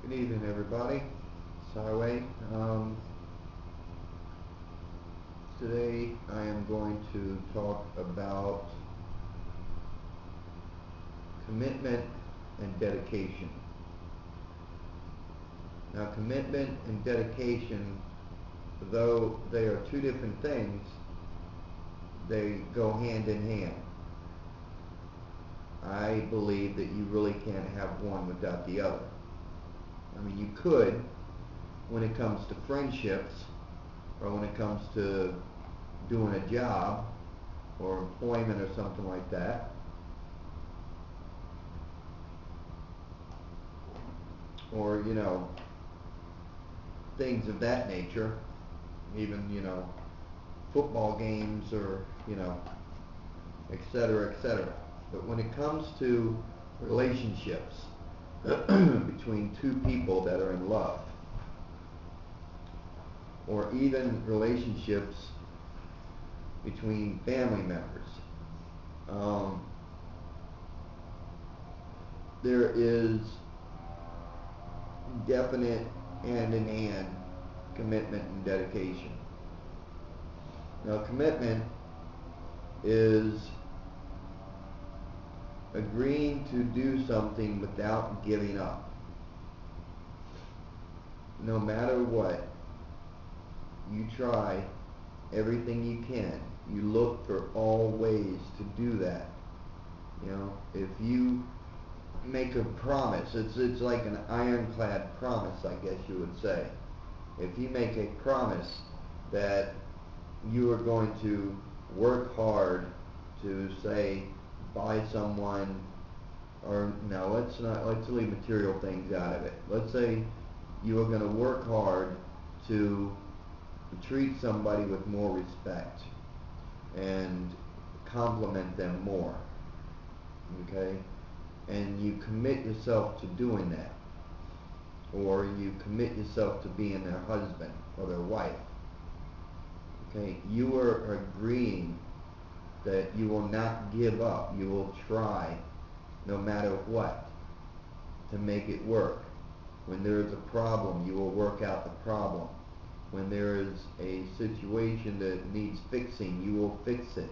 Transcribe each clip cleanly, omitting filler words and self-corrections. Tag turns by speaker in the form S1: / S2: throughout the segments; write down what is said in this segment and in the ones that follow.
S1: Good evening, everybody. It's Highway. Today I am going to talk about commitment and dedication. Now, commitment and dedication, though they are two different things, they go hand in hand. I believe that you really can't have one without the other. I mean, you could when it comes to friendships, or when it comes to doing a job or employment or something like that, or things of that nature, even football games, or etc., etc. But when it comes to relationships between two people that are in love, or even relationships between family members, um, there is definite hand-in-hand commitment and dedication. Now, commitment is agreeing to do something without giving up. No matter what, you try everything you can. You look for all ways to do that. If you make a promise, it's like an ironclad promise, I guess you would say. If you make a promise that you are going to work hard to, say, buy someone, or no, let's leave material things out of it. Let's say you are going to work hard to treat somebody with more respect and compliment them more, okay? And you commit yourself to doing that, or you commit yourself to being their husband or their wife, okay? You are agreeing that you will not give up. You will try no matter what to make it work. When there is a problem, you will work out the problem. When there is a situation that needs fixing, you will fix it.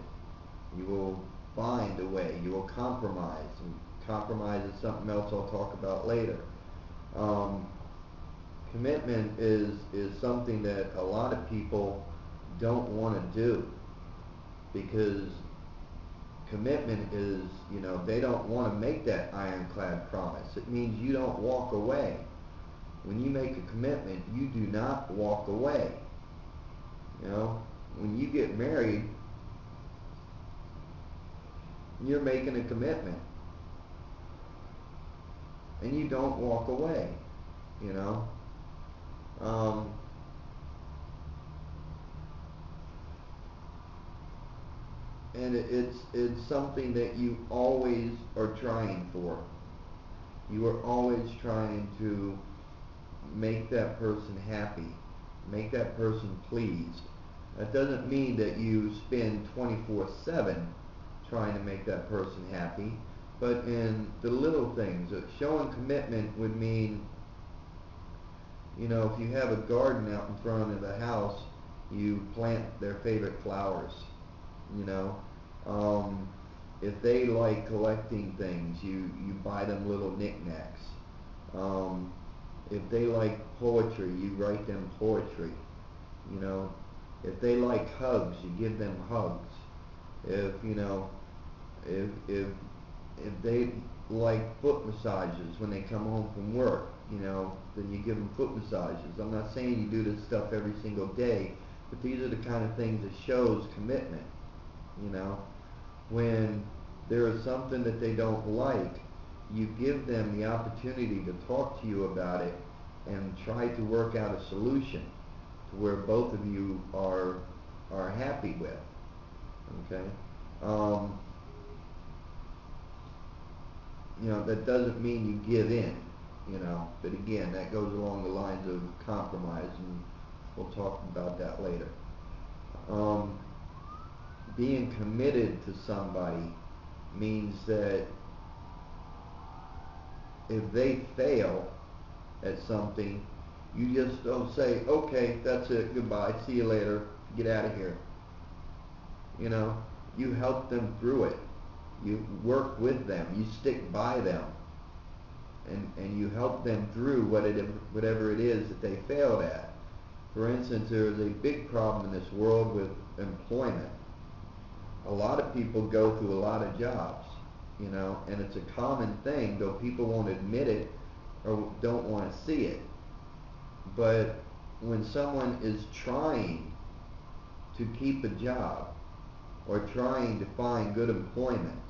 S1: You will find a way. You will compromise. And compromise is something else I'll talk about later. Commitment is something that a lot of people don't want to do, because commitment is, they don't want to make that ironclad promise. It means you don't walk away. When you make a commitment, you do not walk away. When you get married, you're making a commitment, and you don't walk away. you know um, and it's something that you always are trying for. You are always trying to make that person happy, make that person pleased. That doesn't mean that you spend 24/7 trying to make that person happy, but in the little things. Showing commitment would mean, if you have a garden out in front of the house, you plant their favorite flowers. You know, if they like collecting things, you buy them little knickknacks. If they like poetry, you write them poetry. You know, if they like hugs, you give them hugs. If you know, if they like foot massages when they come home from work, then you give them foot massages. I'm not saying you do this stuff every single day, but these are the kind of things that shows commitment. You know, when there is something that they don't like, you give them the opportunity to talk to you about it and try to work out a solution to where both of you are happy with. Okay. Um, that doesn't mean you give in. But again, that goes along the lines of compromise, and we'll talk about that later. Um, being committed to somebody means that if they fail, at something, you just don't say, okay, that's it, goodbye, see you later, get out of here. You know, you help them through it. You work with them. You stick by them. And you help them through whatever it is that they failed at. For instance, there is a big problem in this world with employment. A lot of people go through a lot of jobs, you know, and it's a common thing, though people won't admit it or don't want to see it. But when someone is trying to keep a job or trying to find good employment,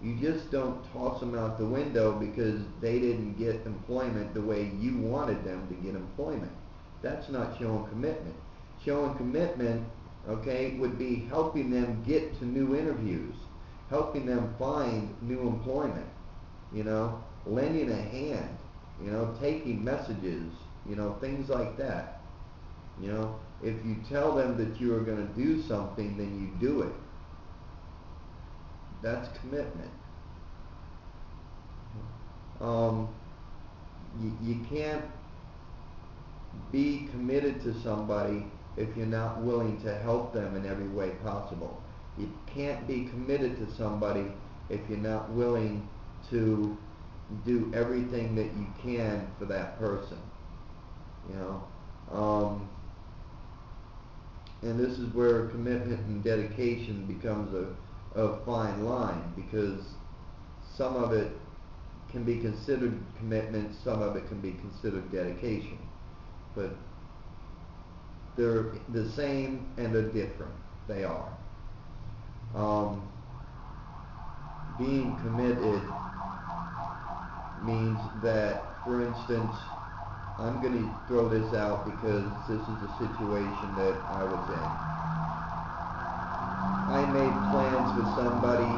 S1: you just don't toss them out the window because they didn't get employment the way you wanted them to get employment. That's not showing commitment. Showing commitment, okay, would be helping them get to new interviews, helping them find new employment, you know, lending a hand, you know, taking messages, you know, things like that. You know, if you tell them that you are going to do something, then you do it. That's commitment. You can't be committed to somebody if you're not willing to help them in every way possible. You can't be committed to somebody if you're not willing to do everything that you can for that person. You know, and this is where commitment and dedication becomes a fine line, because some of it can be considered commitment, some of it can be considered dedication. But they're the same and they're different. They are. Being committed means that, for instance, I'm going to throw this out because this is a situation that I was in. I made plans with somebody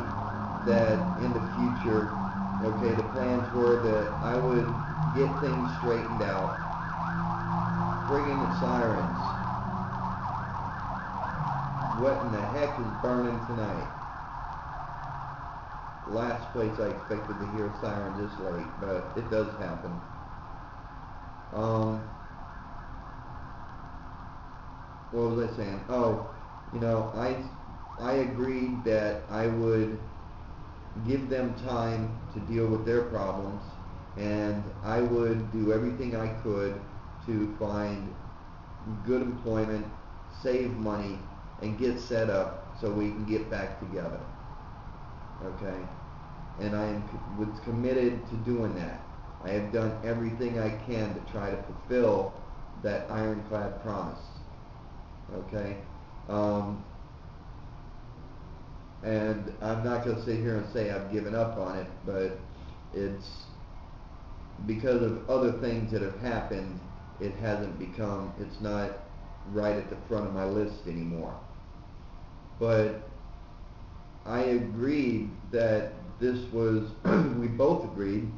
S1: that in the future, okay, the plans were that I would get things straightened out, bringing the sirens. What in the heck is burning tonight? Last place I expected to hear a siren this late, but it does happen. What was I saying? Oh, you know, I agreed that I would give them time to deal with their problems, and I would do everything I could to find good employment, save money, and get set up so we can get back together. Okay? And was committed to doing that. I have done everything I can to try to fulfill that ironclad promise. Okay? And I'm not going to sit here and say I've given up on it, but it's because of other things that have happened, it's not right at the front of my list anymore. But I agreed that we both agreed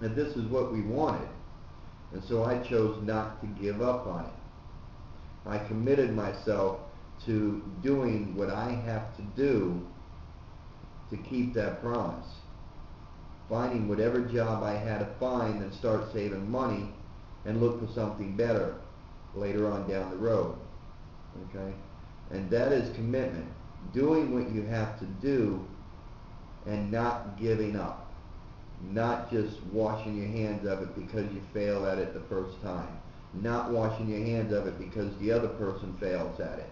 S1: that this is what we wanted. And so I chose not to give up on it. I committed myself to doing what I have to do to keep that promise. Finding whatever job I had to find and start saving money and look for something better later on down the road. Okay? And that is commitment. Doing what you have to do and not giving up. Not just washing your hands of it because you failed at it the first time. Not washing your hands of it because the other person fails at it.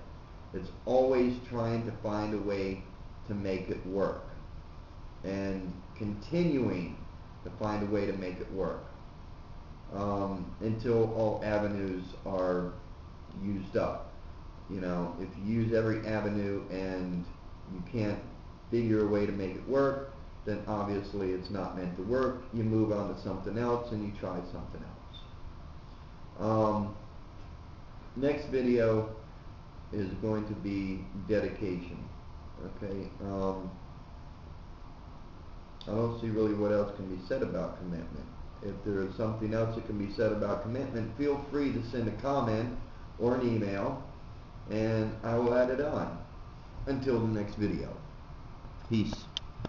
S1: It's always trying to find a way to make it work. And continuing to find a way to make it work. Until all avenues are used up. You know, if you use every avenue and you can't figure a way to make it work, then obviously it's not meant to work. You move on to something else and you try something else. Next video is going to be dedication. Okay. I don't see really what else can be said about commitment. If there is something else that can be said about commitment, feel free to send a comment or an email, and I will add it on. Until the next video. Peace.